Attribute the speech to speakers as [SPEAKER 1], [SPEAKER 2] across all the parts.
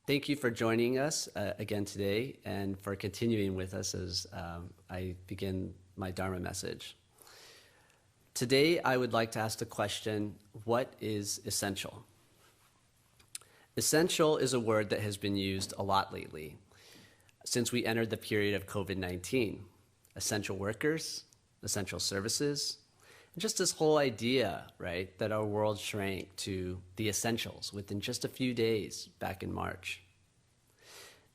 [SPEAKER 1] Thank you for joining us again today and for continuing with us as I begin my Dharma message. Today, I would like to ask the question, what is essential? Essential is a word that has been used a lot lately since we entered the period of COVID-19. Essential workers, essential services, and just this whole idea, right, that our world shrank to the essentials within just a few days back in March.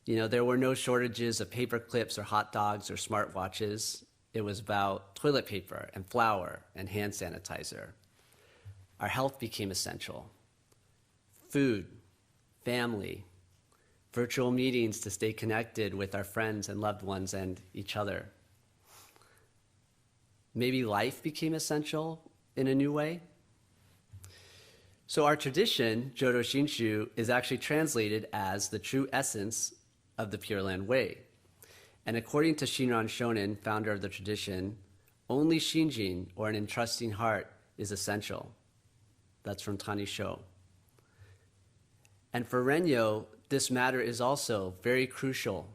[SPEAKER 1] You know, there were no shortages of paper clips or hot dogs or smartwatches. It was about toilet paper and flour and hand sanitizer. Our health became essential. Food, family, virtual meetings to stay connected with our friends and loved ones and each other. Maybe life became essential in a new way. So our tradition, Jodo Shinshu, is actually translated as the true essence of the Pure Land Way. And according to Shinran Shonin, founder of the tradition, only Shinjin, or an entrusting heart, is essential. That's from Tani Sho. And for Renyo, this matter is also very crucial,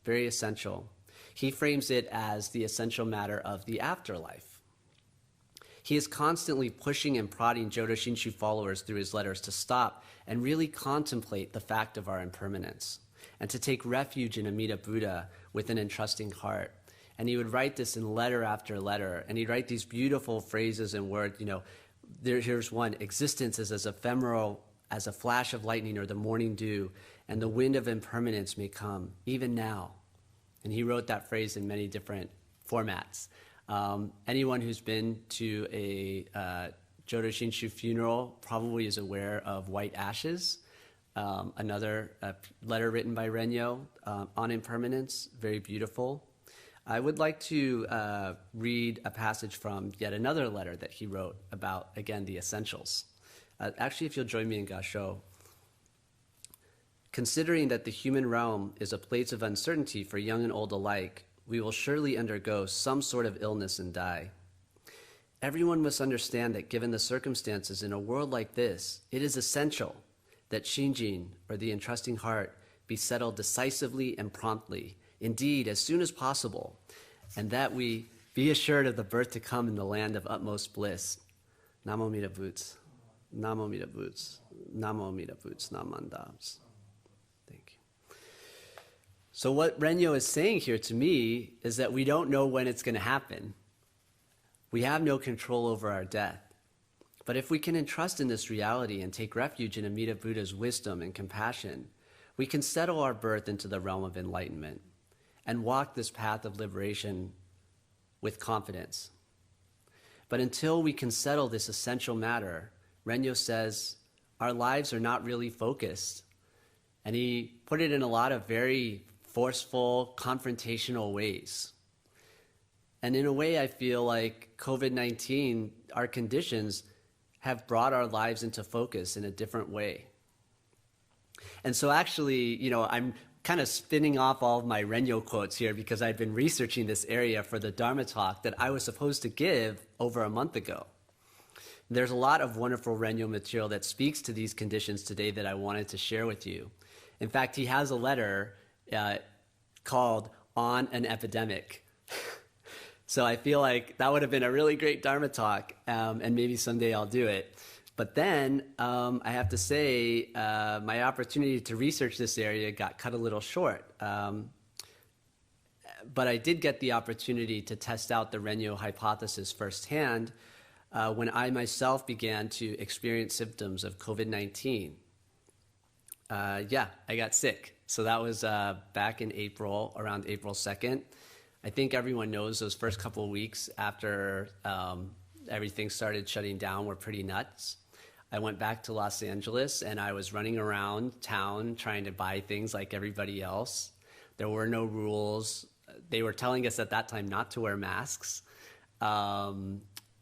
[SPEAKER 1] very essential. He frames it as the essential matter of the afterlife. He is constantly pushing and prodding Jodo Shinshu followers through his letters to stop and really contemplate the fact of our impermanence, and to take refuge in Amida Buddha with an entrusting heart. And he would write this in letter after letter, and he'd write these beautiful phrases and words, you know, here's one, existence is as ephemeral as a flash of lightning or the morning dew, and the wind of impermanence may come, even now. And he wrote that phrase in many different formats. Anyone who's been to a Jodo Shinshu funeral probably is aware of white ashes. Another letter written by Renyo on impermanence, very beautiful. I would like to read a passage from yet another letter that he wrote about, again, the essentials. Actually, if you'll join me in Gasho. Considering that the human realm is a place of uncertainty for young and old alike, we will surely undergo some sort of illness and die. Everyone must understand that given the circumstances in a world like this, it is essential that Shinjin, or the entrusting heart, be settled decisively and promptly, indeed as soon as possible, and that we be assured of the birth to come in the land of utmost bliss. Namo Mita Boots, Namo Mita Boots, Namo Mita Boots, Namandabs. Thank you. So what Renyo is saying here to me is that we don't know when it's going to happen. We have no control over our death. But if we can entrust in this reality and take refuge in Amida Buddha's wisdom and compassion, we can settle our birth into the realm of enlightenment and walk this path of liberation with confidence. But until we can settle this essential matter, Renyo says, our lives are not really focused. And he put it in a lot of very forceful, confrontational ways. And in a way, I feel like COVID-19, our conditions, have brought our lives into focus in a different way. And so actually, you know, I'm kind of spinning off all of my Renyo quotes here because I've been researching this area for the Dharma talk that I was supposed to give over a month ago. There's a lot of wonderful Renyo material that speaks to these conditions today that I wanted to share with you. In fact, he has a letter called On an Epidemic. So I feel like that would have been a really great Dharma talk, and maybe someday I'll do it. But then I have to say my opportunity to research this area got cut a little short. But I did get the opportunity to test out the Renyo hypothesis firsthand when I myself began to experience symptoms of COVID-19. Yeah, I got sick. So that was back in April, around April 2nd. I think everyone knows those first couple of weeks after everything started shutting down were pretty nuts. I went back to Los Angeles and I was running around town trying to buy things like everybody else. There were no rules. They were telling us at that time not to wear masks.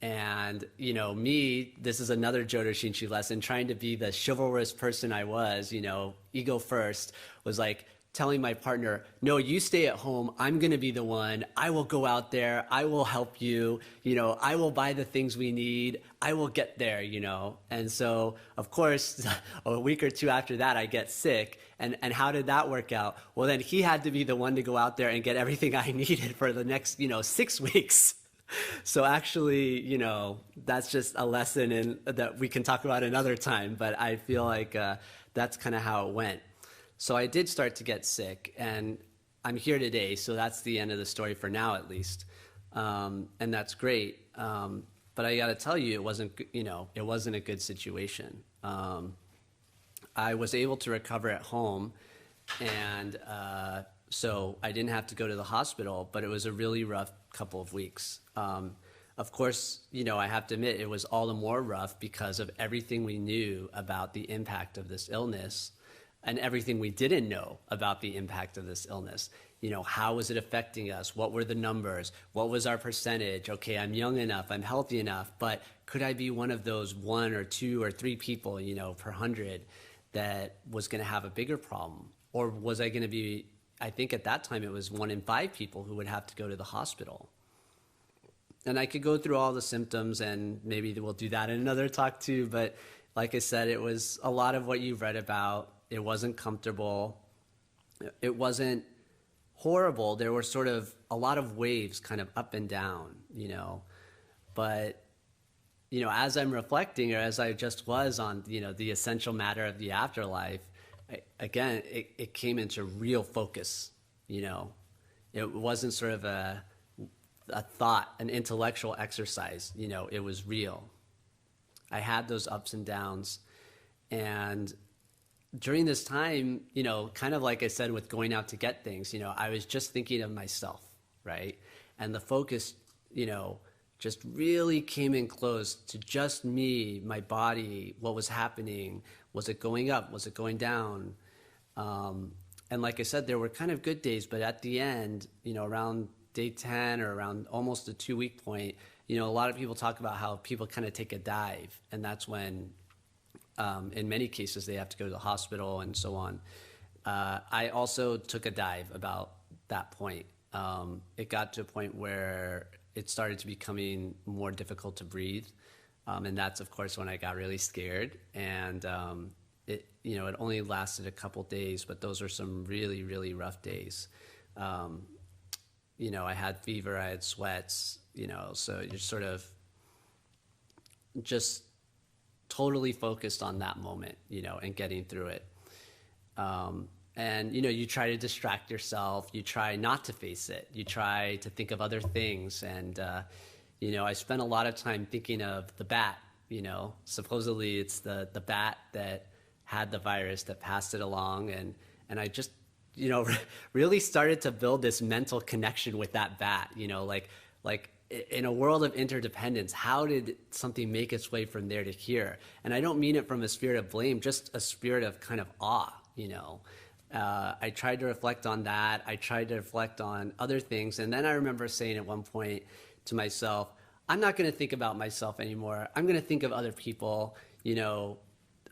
[SPEAKER 1] And, you know, me, this is another Jodo Shinshu lesson, trying to be the chivalrous person I was, you know, ego first, was like, telling my partner, no, you stay at home. I'm going to be the one. I will go out there. I will help you. I will buy the things we need. I will get there, And so, of course, a week or two after that, I get sick. And how did that work out? Well, then he had to be the one to go out there and get everything I needed for the next, 6 weeks. So actually, that's just a lesson that we can talk about another time. But I feel like that's kind of how it went. So I did start to get sick, and I'm here today, so that's the end of the story for now, at least. And that's great. But I got to tell you, it wasn't a good situation. I was able to recover at home, and so I didn't have to go to the hospital, but it was a really rough couple of weeks. Of course, I have to admit, it was all the more rough because of everything we knew about the impact of this illness and everything we didn't know about the impact of this illness. How was it affecting us? What were the numbers? What was our percentage? Okay, I'm young enough, I'm healthy enough, but could I be one of those 1 or 2 or 3 people, per 100 that was going to have a bigger problem? Or was I going to be, I think at that time it was 1 in 5 people who would have to go to the hospital. And I could go through all the symptoms, and maybe we'll do that in another talk too, but like I said, it was a lot of what you've read about. It wasn't comfortable. It wasn't horrible. There were sort of a lot of waves kind of up and down, But, as I'm reflecting, or as I just was on, the essential matter of the afterlife, again, it came into real focus, It wasn't sort of a thought, an intellectual exercise, it was real. I had those ups and downs. And during this time, kind of like I said with going out to get things, I was just thinking of myself, right? And the focus, just really came in close to just me, my body, what was happening. Was it going up? Was it going down? And like I said, there were kind of good days, but at the end, around day 10 or around almost the 2-week point, a lot of people talk about how people kind of take a dive, and that's when in many cases, they have to go to the hospital and so on. I also took a dive about that point. It got to a point where it started to becoming more difficult to breathe. And that's, of course, when I got really scared. And it only lasted a couple days, but those were some really, really rough days. I had fever, I had sweats, so you're sort of just totally focused on that moment, and getting through it. And, you try to distract yourself. You try not to face it. You try to think of other things. And, I spent a lot of time thinking of the bat, supposedly it's the bat that had the virus that passed it along. And I just, really started to build this mental connection with that bat, like in a world of interdependence, how did something make its way from there to here? And I don't mean it from a spirit of blame, just a spirit of kind of awe, I tried to reflect on that. I tried to reflect on other things. And then I remember saying at one point to myself, I'm not going to think about myself anymore. I'm going to think of other people.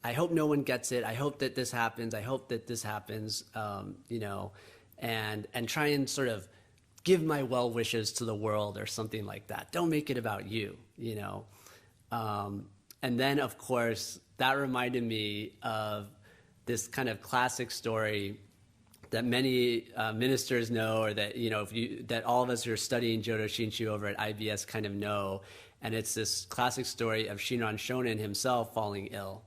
[SPEAKER 1] I hope no one gets it. I hope that this happens. I hope that this happens, and try and sort of give my well wishes to the world or something like that. Don't make it about you, And then, of course, that reminded me of this kind of classic story that many ministers know, or that, that all of us who are studying Jodo Shinshu over at IBS kind of know. And it's this classic story of Shinran Shonin himself falling ill.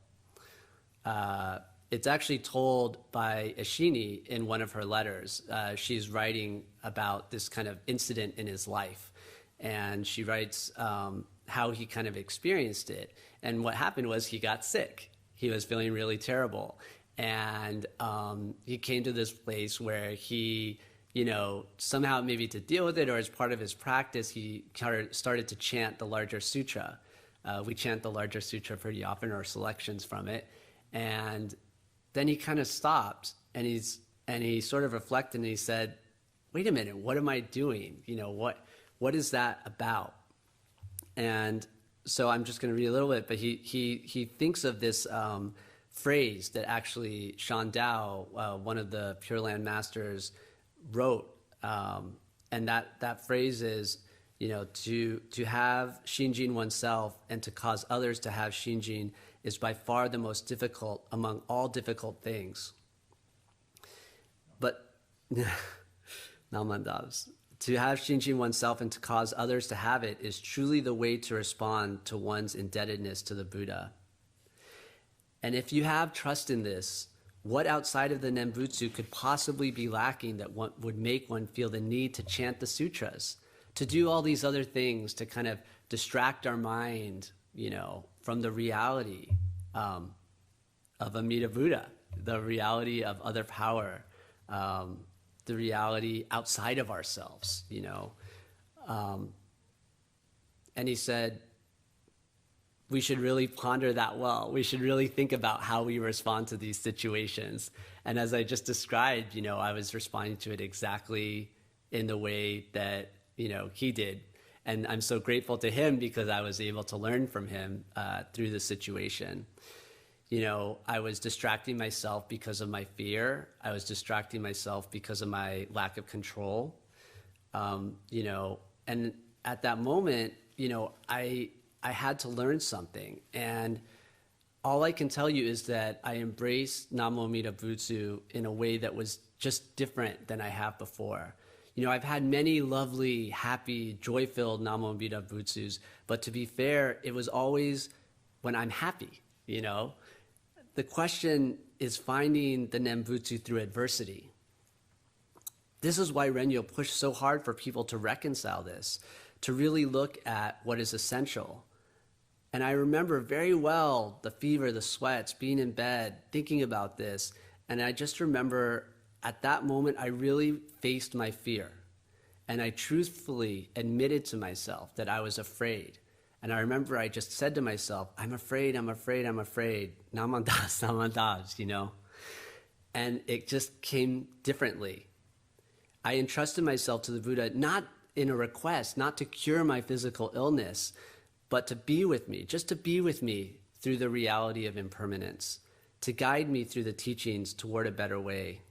[SPEAKER 1] It's actually told by Ashini in one of her letters. She's writing about this kind of incident in his life. And she writes how he kind of experienced it. And what happened was he got sick. He was feeling really terrible. And he came to this place where he, somehow maybe to deal with it or as part of his practice, he started to chant the larger sutra. We chant the larger sutra pretty often, or selections from it. And then he kind of stopped, and he sort of reflected, and he said, wait a minute, what am I doing? What is that about? And so I'm just going to read a little bit, but he thinks of this phrase that actually Shan Dao, one of the Pure Land masters, wrote. And that phrase is, to have Shinjin oneself and to cause others to have Shinjin is by far the most difficult among all difficult things. But, Namandavs, to have Shinjin oneself and to cause others to have it is truly the way to respond to one's indebtedness to the Buddha. And if you have trust in this, what outside of the Nembutsu could possibly be lacking that would make one feel the need to chant the sutras, to do all these other things to kind of distract our mind, from the reality of Amida Buddha, the reality of other power, the reality outside of ourselves, And he said, we should really ponder that well. We should really think about how we respond to these situations. And as I just described, I was responding to it exactly in the way that, he did. And I'm so grateful to him because I was able to learn from him through the situation. I was distracting myself because of my fear. I was distracting myself because of my lack of control. And at that moment, I had to learn something. And all I can tell you is that I embraced Namo Amida Butsu in a way that was just different than I have before. I've had many lovely, happy, joy-filled Namo Amida Butsus, but to be fair, it was always when I'm happy, The question is finding the Nembutsu through adversity. This is why Renyo pushed so hard for people to reconcile this, to really look at what is essential. And I remember very well the fever, the sweats, being in bed, thinking about this. And I just remember at that moment, I really faced my fear. And I truthfully admitted to myself that I was afraid. And I remember I just said to myself, I'm afraid, I'm afraid, I'm afraid. Namandas, namandas, And it just came differently. I entrusted myself to the Buddha, not in a request, not to cure my physical illness, but to be with me, just to be with me through the reality of impermanence, to guide me through the teachings toward a better way.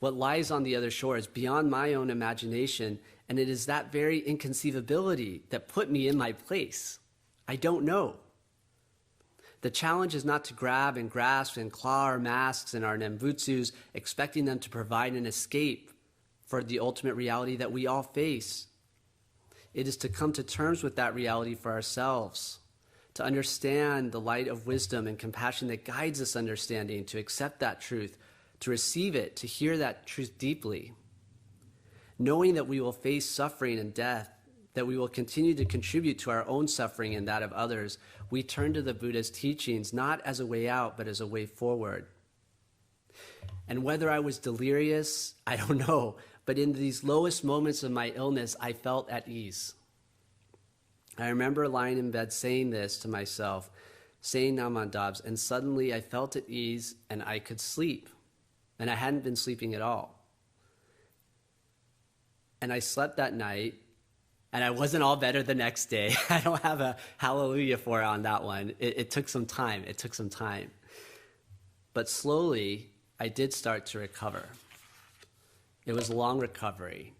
[SPEAKER 1] What lies on the other shore is beyond my own imagination, and it is that very inconceivability that put me in my place. I don't know. The challenge is not to grab and grasp and claw our masks and our nembutsus, expecting them to provide an escape for the ultimate reality that we all face. It is to come to terms with that reality for ourselves, to understand the light of wisdom and compassion that guides this understanding, to accept that truth, to receive it, to hear that truth deeply. Knowing that we will face suffering and death, that we will continue to contribute to our own suffering and that of others, we turn to the Buddha's teachings not as a way out, but as a way forward. And whether I was delirious, I don't know, but in these lowest moments of my illness, I felt at ease. I remember lying in bed saying this to myself, saying Namandabs, and suddenly I felt at ease and I could sleep. And I hadn't been sleeping at all. And I slept that night, and I wasn't all better the next day. I don't have a hallelujah for it on that one. It took some time. It took some time. But slowly, I did start to recover. It was a long recovery.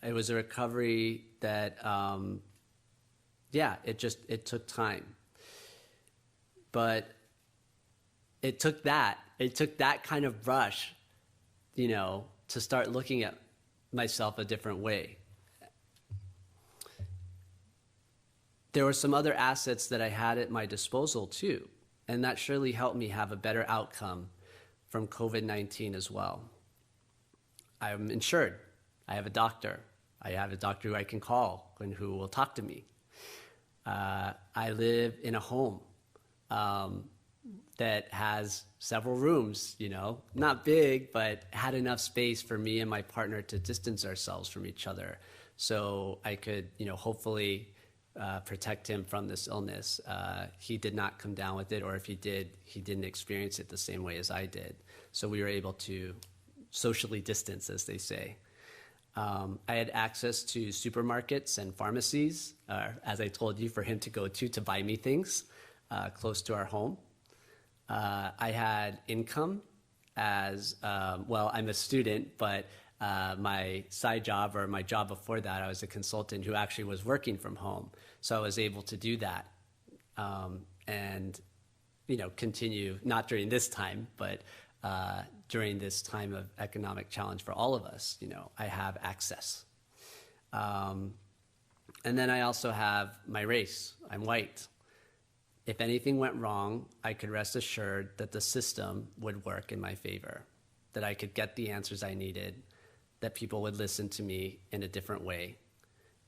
[SPEAKER 1] It was a recovery that, it took time. But it took that kind of brush, to start looking at myself a different way. There were some other assets that I had at my disposal too, and that surely helped me have a better outcome from COVID-19 as well. I'm insured. I have a doctor. I have a doctor who I can call and who will talk to me. I live in a home that has several rooms, not big, but had enough space for me and my partner to distance ourselves from each other. So I could, hopefully protect him from this illness. He did not come down with it, or if he did, he didn't experience it the same way as I did. So we were able to socially distance, as they say. I had access to supermarkets and pharmacies, as I told you, for him to go to buy me things close to our home. I had income as, well, I'm a student, but my side job or my job before that, I was a consultant who actually was working from home. So I was able to do that and, continue, not during this time, but during this time of economic challenge for all of us, I have access. And then I also have my race. I'm white. If anything went wrong, I could rest assured that the system would work in my favor, that I could get the answers I needed, that people would listen to me in a different way,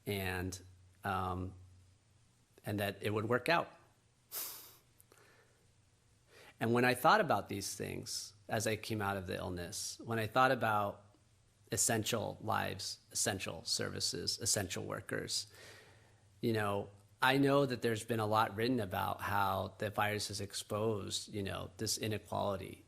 [SPEAKER 1] and that it would work out. And when I thought about these things as I came out of the illness, when I thought about essential lives, essential services, essential workers, I know that there's been a lot written about how the virus has exposed, this inequality,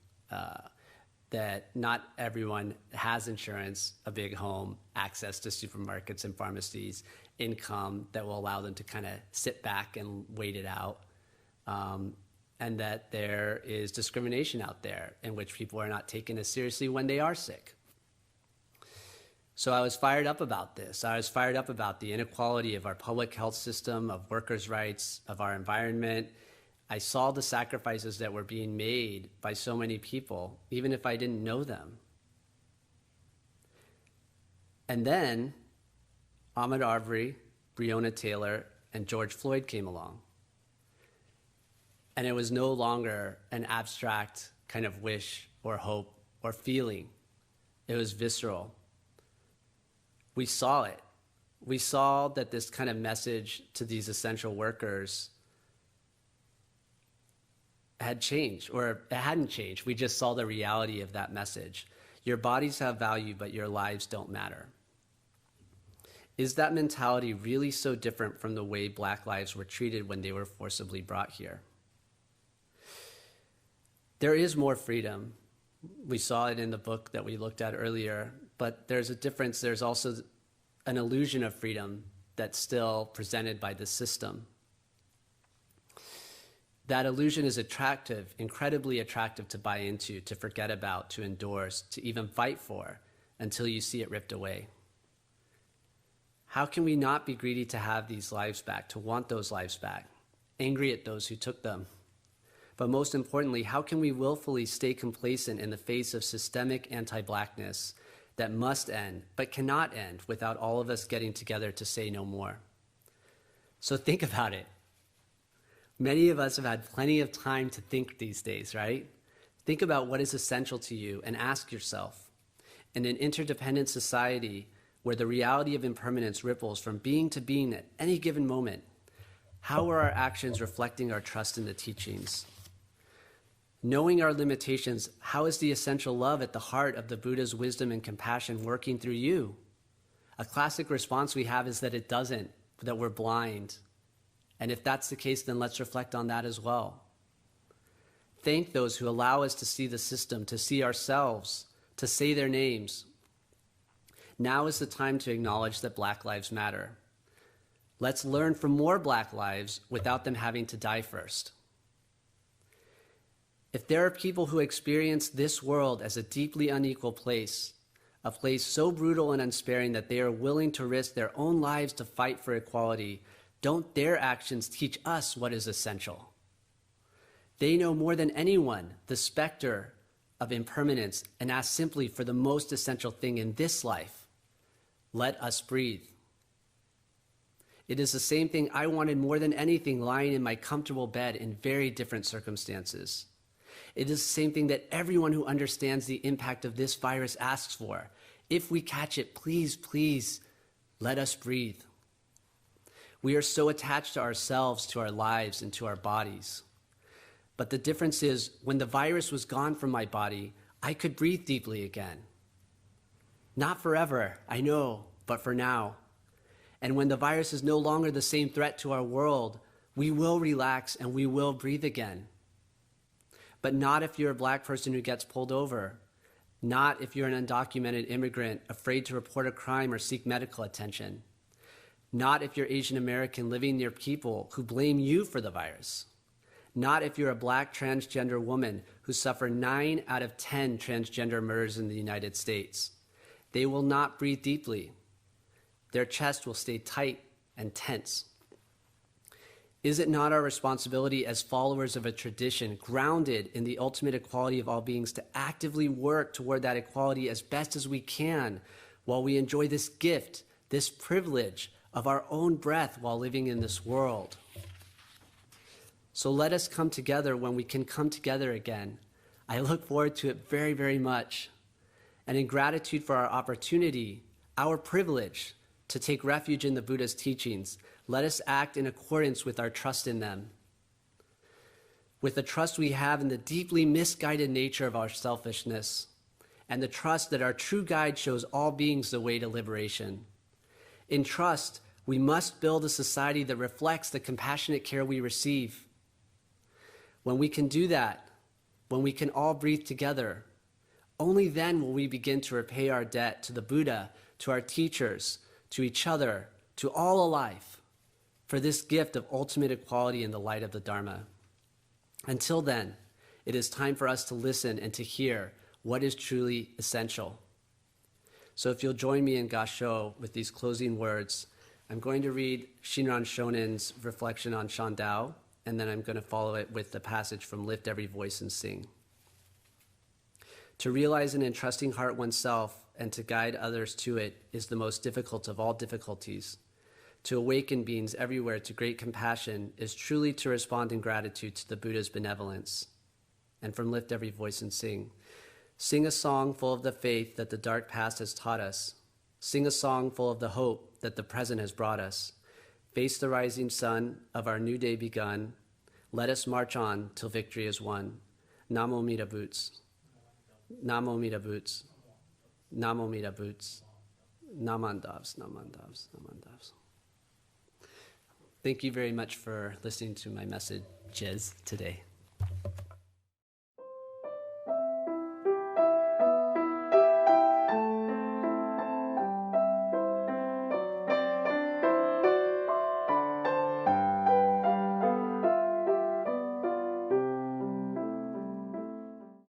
[SPEAKER 1] that not everyone has insurance, a big home, access to supermarkets and pharmacies, income that will allow them to kind of sit back and wait it out, and that there is discrimination out there in which people are not taken as seriously when they are sick. So I was fired up about this. I was fired up about the inequality of our public health system, of workers' rights, of our environment. I saw the sacrifices that were being made by so many people, even if I didn't know them. And then Ahmaud Arbery, Breonna Taylor, and George Floyd came along. And it was no longer an abstract kind of wish or hope or feeling. It was visceral. We saw it. We saw that this kind of message to these essential workers had changed, or it hadn't changed. We just saw the reality of that message. Your bodies have value, but your lives don't matter. Is that mentality really so different from the way Black lives were treated when they were forcibly brought here? There is more freedom. We saw it in the book that we looked at earlier, but there's a difference. There's also an illusion of freedom that's still presented by the system. That illusion is attractive, incredibly attractive to buy into, to forget about, to endorse, to even fight for, until you see it ripped away. How can we not be greedy to have these lives back, to want those lives back, angry at those who took them? But most importantly, how can we willfully stay complacent in the face of systemic anti-Blackness that must end, but cannot end without all of us getting together to say no more? So think about it. Many of us have had plenty of time to think these days, right? Think about what is essential to you and ask yourself, in an interdependent society where the reality of impermanence ripples from being to being at any given moment, how are our actions reflecting our trust in the teachings? Knowing our limitations, how is the essential love at the heart of the Buddha's wisdom and compassion working through you? A classic response we have is that it doesn't, that we're blind. And if that's the case, then let's reflect on that as well. Thank those who allow us to see the system, to see ourselves, to say their names. Now is the time to acknowledge that Black lives matter. Let's learn from more Black lives without them having to die first. If there are people who experience this world as a deeply unequal place, a place so brutal and unsparing that they are willing to risk their own lives to fight for equality, don't their actions teach us what is essential? They know more than anyone the specter of impermanence and ask simply for the most essential thing in this life: let us breathe. It is the same thing I wanted more than anything lying in my comfortable bed in very different circumstances. It is the same thing that everyone who understands the impact of this virus asks for. If we catch it, please, please, let us breathe. We are so attached to ourselves, to our lives, and to our bodies. But the difference is, when the virus was gone from my body, I could breathe deeply again. Not forever, I know, but for now. And when the virus is no longer the same threat to our world, we will relax and we will breathe again. But not if you're a Black person who gets pulled over. Not if you're an undocumented immigrant afraid to report a crime or seek medical attention. Not if you're Asian American living near people who blame you for the virus. Not if you're a black transgender woman who suffer 9 out of 10 transgender murders in the United States. They will not breathe deeply. Their chest will stay tight and tense. Is it not our responsibility as followers of a tradition grounded in the ultimate equality of all beings to actively work toward that equality as best as we can while we enjoy this gift, this privilege of our own breath while living in this world? So let us come together when we can come together again. I look forward to it very, very much. And in gratitude for our opportunity, our privilege to take refuge in the Buddha's teachings, let us act in accordance with our trust in them. With the trust we have in the deeply misguided nature of our selfishness, and the trust that our true guide shows all beings the way to liberation. In trust, we must build a society that reflects the compassionate care we receive. When we can do that, when we can all breathe together, only then will we begin to repay our debt to the Buddha, to our teachers, to each other, to all alive, for this gift of ultimate equality in the light of the Dharma. Until then, it is time for us to listen and to hear what is truly essential. So if you'll join me in Gasho with these closing words, I'm going to read Shinran Shonin's reflection on Shandao, and then I'm going to follow it with the passage from Lift Every Voice and Sing. To realize an entrusting heart oneself and to guide others to it is the most difficult of all difficulties. To awaken beings everywhere to great compassion is truly to respond in gratitude to the Buddha's benevolence. And from Lift Every Voice and Sing. Sing a song full of the faith that the dark past has taught us. Sing a song full of the hope that the present has brought us. Face the rising sun of our new day begun. Let us march on till victory is won. Namo Mita Boots. Namo Mita Boots. Namo Mita Boots. Namandavs, Namandavs, Namandavs. Thank you very much for listening to my messages today.